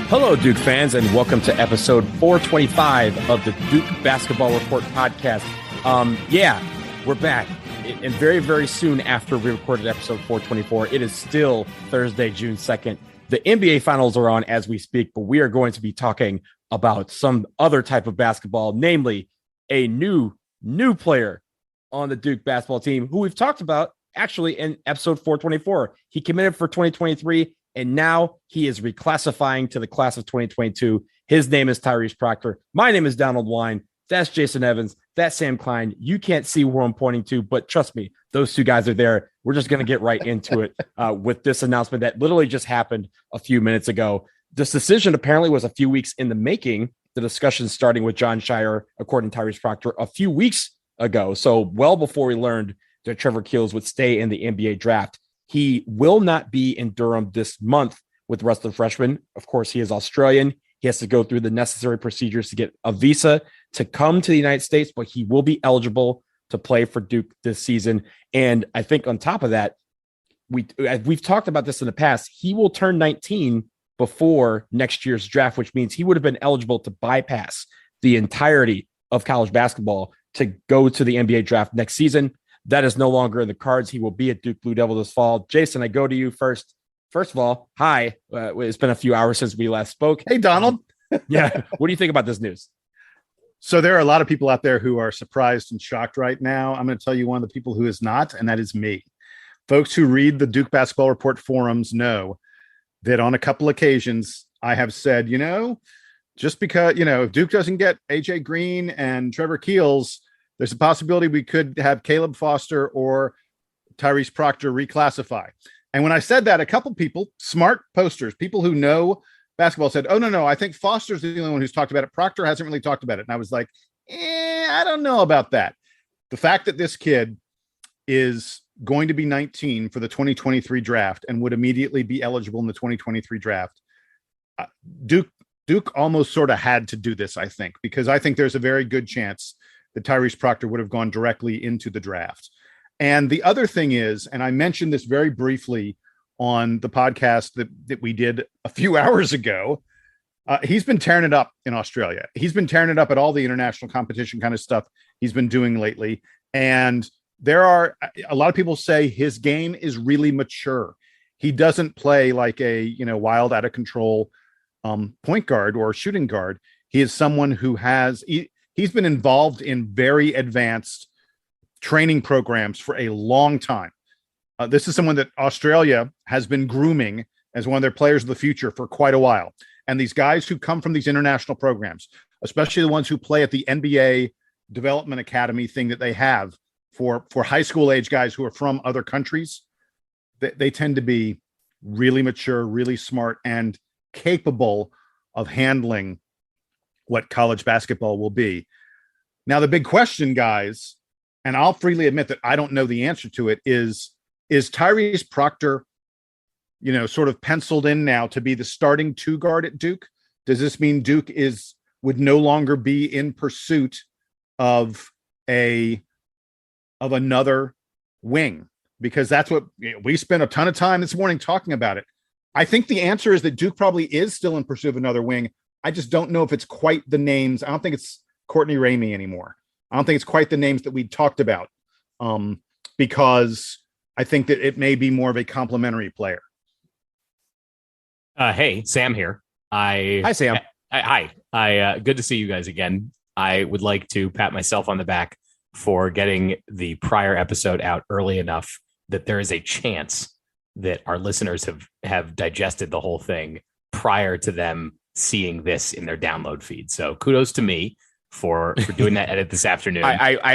Hello, Duke fans, and welcome to episode 425 of the Duke Basketball Report podcast. We're back. And very, very soon after we recorded episode 424, it is still Thursday, June 2nd. The NBA Finals are on as we speak, but we are going to be talking about some other type of basketball, namely a new player on the Duke basketball team who we've talked about actually in episode 424. He committed for 2023, and now he is reclassifying to the class of 2022. His name is Tyrese Proctor. My name is Donald Wine. That's Jason Evans. That's Sam Klein. You can't see where I'm pointing to, but trust me, those two guys are there. We're just going to get right into it with this announcement that literally just happened a few minutes ago. This decision apparently was a few weeks in the making. The discussion starting with Jon Scheyer, according to Tyrese Proctor, a few weeks ago. So well before we learned that Trevor Keels would stay in the NBA draft. He will not be in Durham this month with the rest of the freshmen. Of course, he is Australian. He has to go through the necessary procedures to get a visa to come to the United States, but he will be eligible to play for Duke this season. And I think on top of that, we've talked about this in the past. He will turn 19 before next year's draft, which means he would have been eligible to bypass the entirety of college basketball to go to the NBA draft next season. That is no longer in the cards. He will be at Duke Blue Devil this fall. Jason, I go to you first. First of all, hi. It's been a few hours since we last spoke. Hey, Donald. Yeah. What do you think about this news? So there are a lot of people out there who are surprised and shocked right now. I'm going to tell you one of the people who is not, and that is me. Folks who read the Duke Basketball Report forums know that on a couple occasions I have said, just because, if Duke doesn't get AJ Green and Trevor Keels, there's a possibility we could have Caleb Foster or Tyrese Proctor reclassify. And when I said that, a couple people, smart posters, people who know basketball said, oh, no, I think Foster's the only one who's talked about it. Proctor hasn't really talked about it. And I was like, I don't know about that. The fact that this kid is going to be 19 for the 2023 draft and would immediately be eligible in the 2023 draft, Duke almost sort of had to do this, I think, because I think there's a very good chance that Tyrese Proctor would have gone directly into the draft. And the other thing is, and I mentioned this very briefly on the podcast that we did a few hours ago, he's been tearing it up in Australia. He's been tearing it up at all the international competition kind of stuff he's been doing lately. And there are a lot of people say his game is really mature. He doesn't play like a, wild, out of control point guard or shooting guard. He is someone who he's been involved in very advanced training programs for a long time. This is someone that Australia has been grooming as one of their players of the future for quite a while. And these guys who come from these international programs, especially the ones who play at the NBA Development Academy thing that they have for high school age guys who are from other countries, they tend to be really mature, really smart, and capable of handling what college basketball will be. Now, the big question, guys, and I'll freely admit that I don't know the answer to it, is Tyrese Proctor, sort of penciled in now to be the starting two guard at Duke? Does this mean Duke would no longer be in pursuit of another wing? Because that's what we spent a ton of time this morning talking about it. I think the answer is that Duke probably is still in pursuit of another wing. I just don't know if it's quite the names. I don't think it's Courtney Ramey anymore. I don't think it's quite the names that we talked about, because I think that it may be more of a complementary player. Hey, Sam here. Hi, Sam. Hi. Good to see you guys again. I would like to pat myself on the back for getting the prior episode out early enough that there is a chance that our listeners have digested the whole thing prior to them seeing this in their download feed. So kudos to me for doing that edit this afternoon. I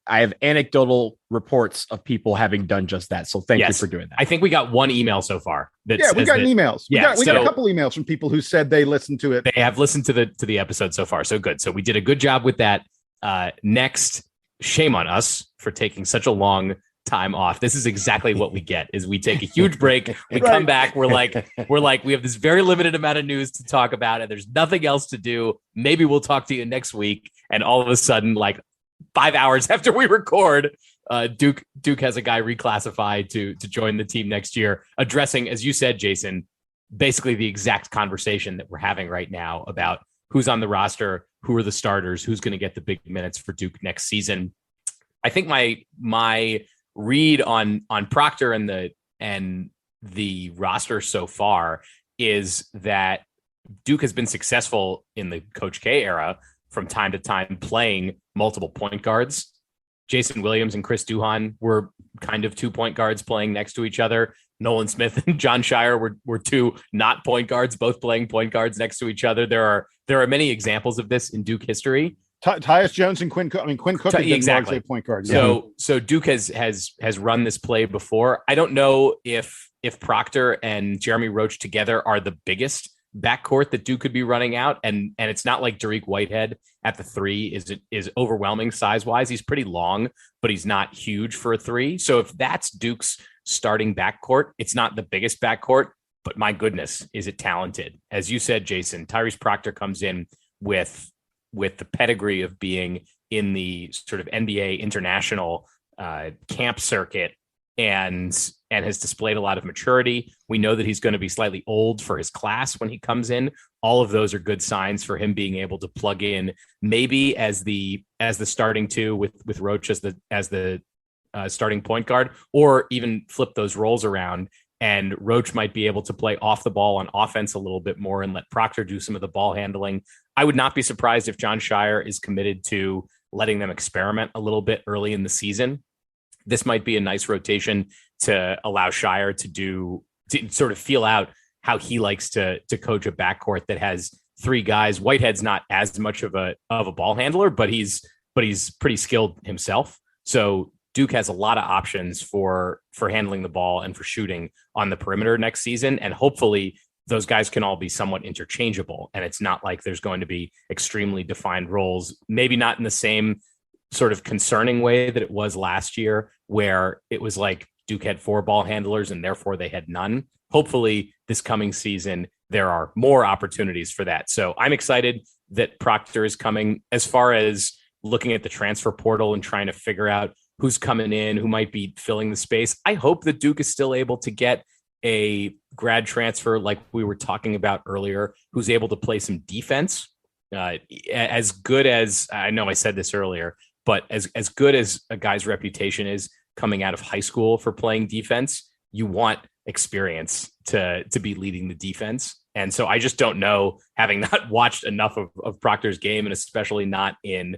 have anecdotal reports of people having done just that. So thank you for doing that. I think we got one email so far. We've gotten emails. We got a couple emails from people who said they listened to it. They have listened to the episode so far. So good. So we did a good job with that. Next, shame on us for taking such a long time off. This is exactly what we get: is we take a huge break, we come back, we're like, we have this very limited amount of news to talk about, and there's nothing else to do. Maybe we'll talk to you next week, and all of a sudden, like 5 hours after we record, Duke has a guy reclassified to join the team next year, addressing, as you said, Jason, basically the exact conversation that we're having right now about who's on the roster, who are the starters, who's going to get the big minutes for Duke next season. I think my read on Proctor and the roster so far is that Duke has been successful in the Coach K era from time to time playing multiple point guards. Jason Williams and Chris Duhon were kind of 2-point guards playing next to each other. Nolan Smith and Jon Scheyer were two not point guards, both playing point guards next to each other. There are many examples of this in Duke history. Tyus Jones and Quinn Cook. Quinn Cook has been largely a point guard. So Duke has run this play before. I don't know if Proctor and Jeremy Roach together are the biggest backcourt that Duke could be running out, and it's not like Dariq Whitehead at the 3 is overwhelming size wise. He's pretty long, but he's not huge for a 3. So if that's Duke's starting backcourt, it's not the biggest backcourt, but my goodness, is it talented? As you said, Jason, Tyrese Proctor comes in with the pedigree of being in the sort of NBA international camp circuit and has displayed a lot of maturity. We know that he's going to be slightly old for his class when he comes in. All of those are good signs for him being able to plug in maybe as the starting 2 with Roach as the starting point guard, or even flip those roles around. And Roach might be able to play off the ball on offense a little bit more and let Proctor do some of the ball handling. I would not be surprised if Jon Scheyer is committed to letting them experiment a little bit early in the season. This might be a nice rotation to allow Scheyer to sort of feel out how he likes to coach a backcourt that has 3 guys. Whitehead's not as much of a ball handler, but he's pretty skilled himself. So Duke has a lot of options for handling the ball and for shooting on the perimeter next season. And hopefully those guys can all be somewhat interchangeable. And it's not like there's going to be extremely defined roles, maybe not in the same sort of concerning way that it was last year, where it was like Duke had 4 ball handlers and therefore they had none. Hopefully this coming season, there are more opportunities for that. So I'm excited that Proctor is coming. As far as looking at the transfer portal and trying to figure out who's coming in, who might be filling the space, I hope that Duke is still able to get a grad transfer like we were talking about earlier, who's able to play some defense. As good as, I know I said this earlier, but as good as a guy's reputation is coming out of high school for playing defense, you want experience to be leading the defense. And so I just don't know, having not watched enough of Proctor's game, and especially not in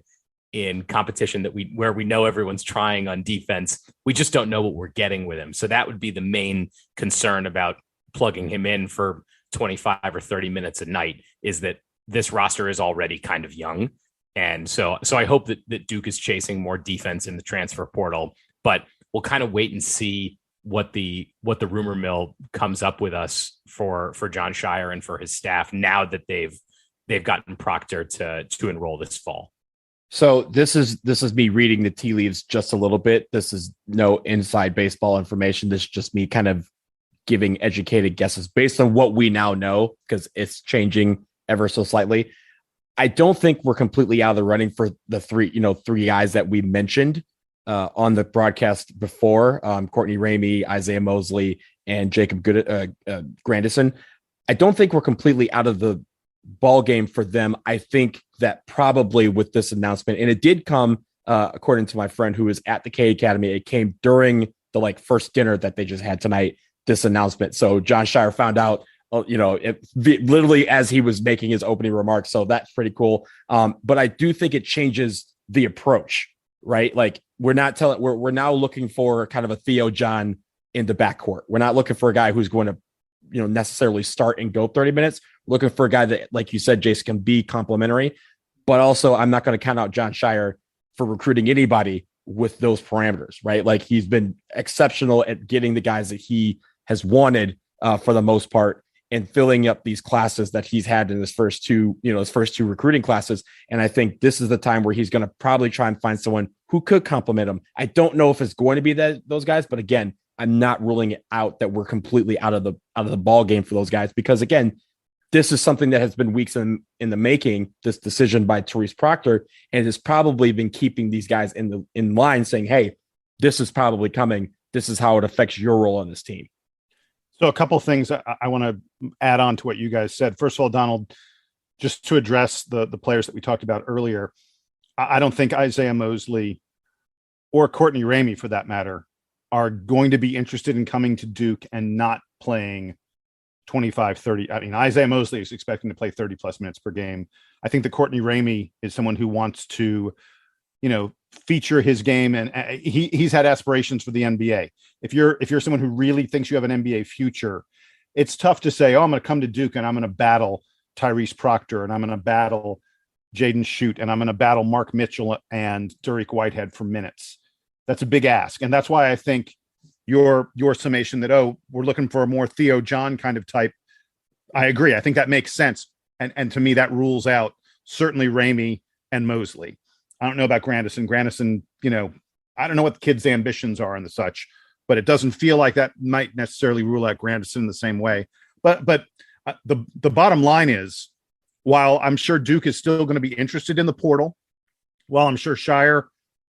competition where we know everyone's trying on defense, we just don't know what we're getting with him. So that would be the main concern about plugging him in for 25 or 30 minutes a night, is that this roster is already kind of young. And so I hope that Duke is chasing more defense in the transfer portal, but we'll kind of wait and see what the rumor mill comes up with us for Jon Scheyer and for his staff now that they've gotten Proctor to enroll this fall. So this is me reading the tea leaves just a little bit. This is no inside baseball information. This is just me kind of giving educated guesses based on what we now know, because it's changing ever so slightly. I don't think we're completely out of the running for the three guys that we mentioned on the broadcast before, Courtney Ramey, Isaiah Mosley, and Jacob Grandison. I don't think we're completely out of the ball game for them. I think that probably with this announcement, and it did come, according to my friend who was at the K Academy, it came during the first dinner that they just had tonight, this announcement. So Jon Scheyer found out, literally as he was making his opening remarks. So that's pretty cool. But I do think it changes the approach, right? Like we're now looking for kind of a Theo John in the backcourt. We're not looking for a guy who's going to, necessarily start and go 30 minutes. Looking for a guy that, like you said, Jason, can be complimentary, but also I'm not going to count out Jon Scheyer for recruiting anybody with those parameters, right? Like he's been exceptional at getting the guys that he has wanted for the most part, and filling up these classes that he's had in his first two recruiting classes. And I think this is the time where he's going to probably try and find someone who could complement him. I don't know if it's going to be those guys, but again, I'm not ruling it out that we're completely out of the ball game for those guys, because again, this is something that has been weeks in the making, this decision by Tyrese Proctor, and has probably been keeping these guys in line, saying, hey, this is probably coming. This is how it affects your role on this team. So a couple of things I want to add on to what you guys said. First of all, Donald, just to address the players that we talked about earlier, I don't think Isaiah Mosley or Courtney Ramey, for that matter, are going to be interested in coming to Duke and not playing 25, 30. I mean, Isaiah Mosley is expecting to play 30 plus minutes per game. I think that Courtney Ramey is someone who wants to, feature his game, and he's had aspirations for the NBA. If you're someone who really thinks you have an NBA future, it's tough to say, I'm going to come to Duke and I'm going to battle Tyrese Proctor and I'm going to battle Jaden Schutt and I'm going to battle Mark Mitchell and Durick Whitehead for minutes. That's a big ask. And that's why I think your summation that, we're looking for a more Theo John kind of type. I agree. I think that makes sense. And to me, that rules out certainly Ramey and Mosley. I don't know about Grandison. Grandison, I don't know what the kid's ambitions are and the such, but it doesn't feel like that might necessarily rule out Grandison in the same way. But the bottom line is, while I'm sure Duke is still going to be interested in the portal, while I'm sure Scheyer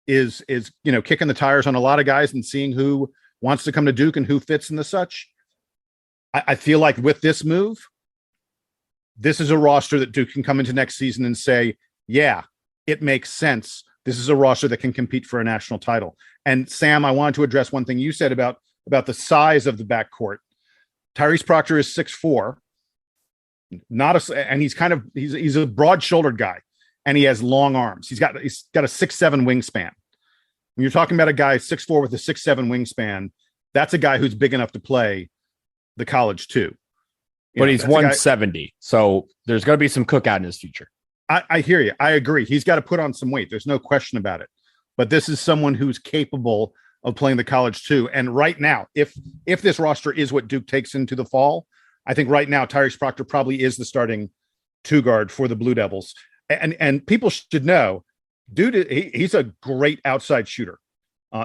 is kicking the tires on a lot of guys and seeing who wants to come to Duke and who fits in the such, I feel like with this move, this is a roster that Duke can come into next season and say, yeah, it makes sense. This is a roster that can compete for a national title. And Sam, I wanted to address one thing you said about the size of the backcourt. Tyrese Proctor is 6'4", and he's a broad-shouldered guy, and he has long arms. He's got a 6'7" wingspan. When you're talking about a guy 6'4" with a 6'7" wingspan, that's a guy who's big enough to play the college too. But he's 170, so there's going to be some cookout in his future. I hear you. I agree. He's got to put on some weight. There's no question about it. But this is someone who's capable of playing the college too. And right now, if this roster is what Duke takes into the fall, I think right now Tyrese Proctor probably is the starting two guard for the Blue Devils. And people should know, dude, he's a great outside shooter.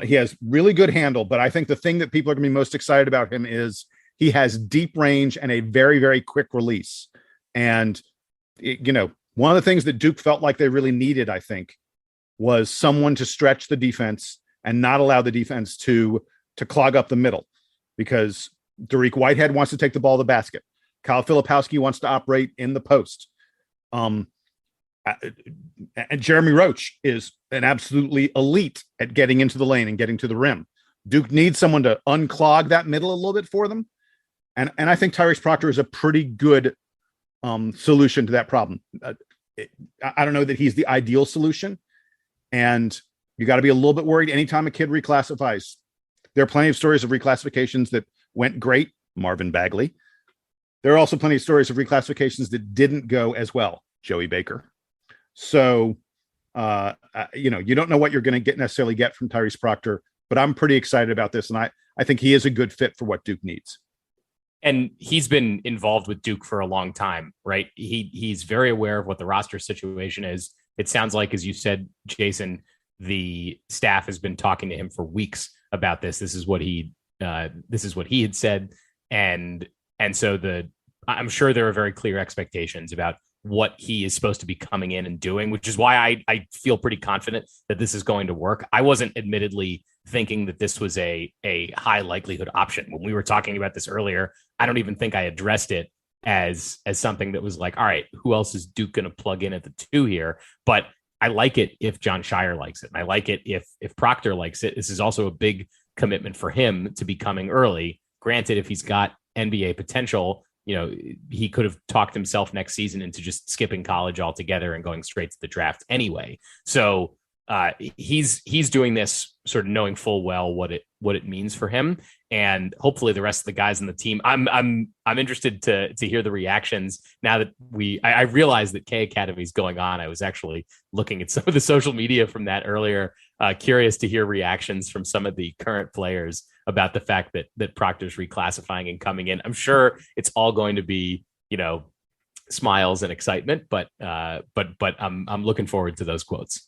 He has really good handle. But I think the thing that people are going to be most excited about him is he has deep range and a very, very quick release. And, one of the things that Duke felt like they really needed, I think, was someone to stretch the defense and not allow the defense to clog up the middle, because Durick Whitehead wants to take the ball to the basket. Kyle Filipowski wants to operate in the post. And Jeremy Roach is an absolutely elite at getting into the lane and getting to the rim. Duke needs someone to unclog that middle a little bit for them. And I think Tyrese Proctor is a pretty good solution to that problem. I don't know that he's the ideal solution, and you got to be a little bit worried anytime a kid reclassifies. There are plenty of stories of reclassifications that went great. Marvin Bagley. There are also plenty of stories of reclassifications that didn't go as well. Joey Baker. So, you don't know what you're going to necessarily get from Tyrese Proctor, but I'm pretty excited about this. And I think he is a good fit for what Duke needs. And he's been involved with Duke for a long time, right? He's very aware of what the roster situation is. It sounds like, as you said, Jason, the staff has been talking to him for weeks about this. This is what he had said. And so I'm sure there are very clear expectations about what he is supposed to be coming in and doing, which is why I feel pretty confident that this is going to work. I wasn't admittedly thinking that this was a high likelihood option. When we were talking about this earlier, I don't even think I addressed it as something that was like, all right, who else is Duke going to plug in at the two here? But I like it if Jon Scheyer likes it. And I like it if Proctor likes it. This is also a big commitment for him to be coming early. Granted, if he's got NBA potential, he could have talked himself next season into just skipping college altogether and going straight to the draft anyway. So he's doing this sort of knowing full well what it means for him, and hopefully the rest of the guys on the team. I'm interested to hear the reactions now that I realized that K Academy is going on. I was actually looking at some of the social media from that earlier. Curious to hear reactions from some of the current players about the fact that Proctor's reclassifying and coming in. I'm sure it's all going to be, smiles and excitement, but I'm looking forward to those quotes.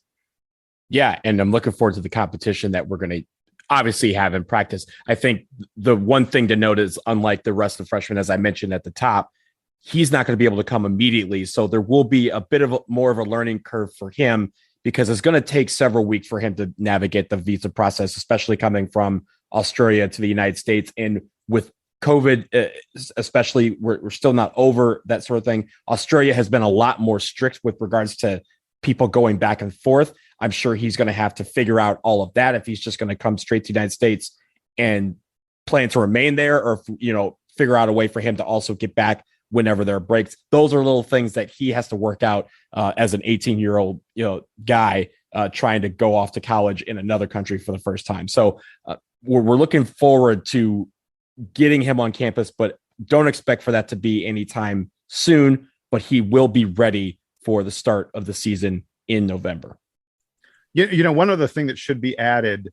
Yeah, and I'm looking forward to the competition that we're going to obviously have in practice. I think the one thing to note is, unlike the rest of the freshmen, as I mentioned at the top, he's not going to be able to come immediately. So there will be a bit of more of a learning curve for him, because it's going to take several weeks for him to navigate the visa process, especially coming from Australia to the United States, and with COVID, especially, we're still not over that sort of thing. Australia has been a lot more strict with regards to people going back and forth. I'm sure he's going to have to figure out all of that if he's just going to come straight to the United States and plan to remain there, or figure out a way for him to also get back whenever there are breaks. Those are little things that he has to work out as an 18-year-old guy trying to go off to college in another country for the first time. So we're looking forward to getting him on campus, but don't expect for that to be anytime soon. But he will be ready for the start of the season in November. One other thing that should be added,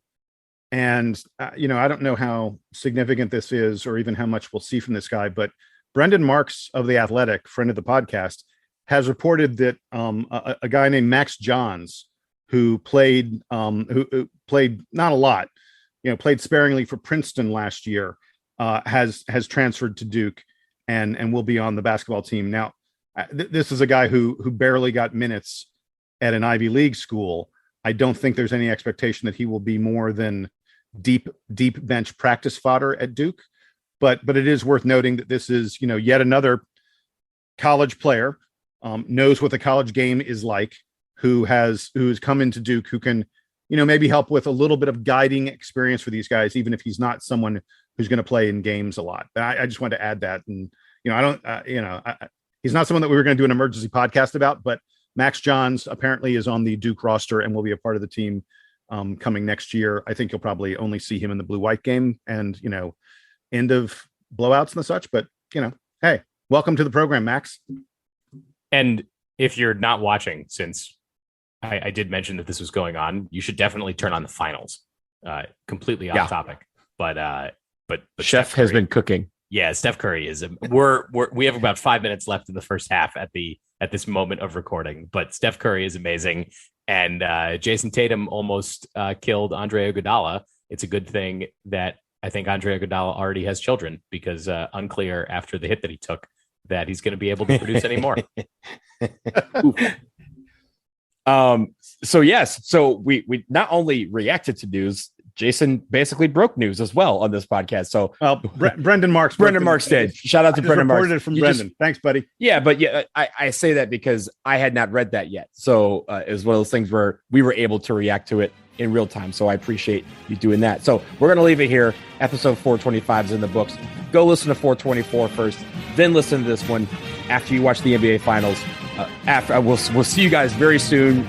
and I don't know how significant this is or even how much we'll see from this guy, but Brendan Marks of The Athletic, friend of the podcast, has reported that a guy named Max Johns, who played not a lot, played sparingly for Princeton last year, has transferred to Duke and will be on the basketball team. Now, this is a guy who barely got minutes at an Ivy League school. I don't think there's any expectation that he will be more than deep bench practice fodder at Duke. But it is worth noting that this is, yet another college player, knows what the college game is like, who's come into Duke, who can, maybe help with a little bit of guiding experience for these guys, even if he's not someone who's going to play in games a lot. But I just wanted to add that. And, he's not someone that we were going to do an emergency podcast about, but Max Johns apparently is on the Duke roster and will be a part of the team coming next year. I think you'll probably only see him in the blue-white game and, end of blowouts and such. But, hey, welcome to the program, Max. And if you're not watching, since I did mention that this was going on, you should definitely turn on the finals. Completely off topic, but Chef has been cooking. Yeah, Steph Curry is. We have about 5 minutes left in the first half at this moment of recording, but Steph Curry is amazing, and Jason Tatum almost killed Andre Iguodala. It's a good thing that I think Andre Iguodala already has children, because unclear after the hit that he took that he's going to be able to produce anymore. So we not only reacted to news, Jason basically broke news as well on this podcast. So Brendan Marks did. Shout out to Brendan Marks. Reported it from Brendan. Thanks, buddy. Yeah, but I say that because I had not read that yet. So it was one of those things where we were able to react to it in real time. So I appreciate you doing that. So we're going to leave it here. Episode 425 is in the books. Go listen to 424 first, then listen to this one after you watch the NBA Finals. We'll see you guys very soon.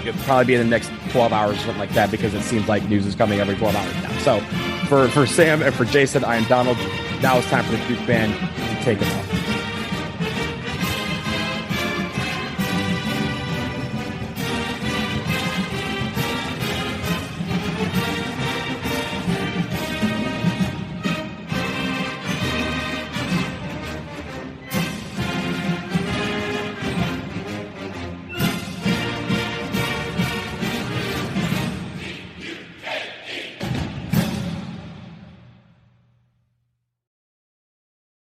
It'll probably be in the next 12 hours or something like that, because it seems like news is coming every 12 hours now. So for Sam and for Jason, I am Donald. Now it's time for the Duke Band to take it off.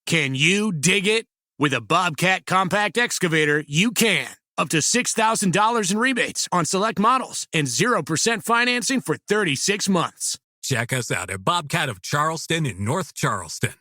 Can you dig it? With a Bobcat compact excavator, you can. Up to $6,000 in rebates on select models and 0% financing for 36 months. Check us out at Bobcat of Charleston in North Charleston.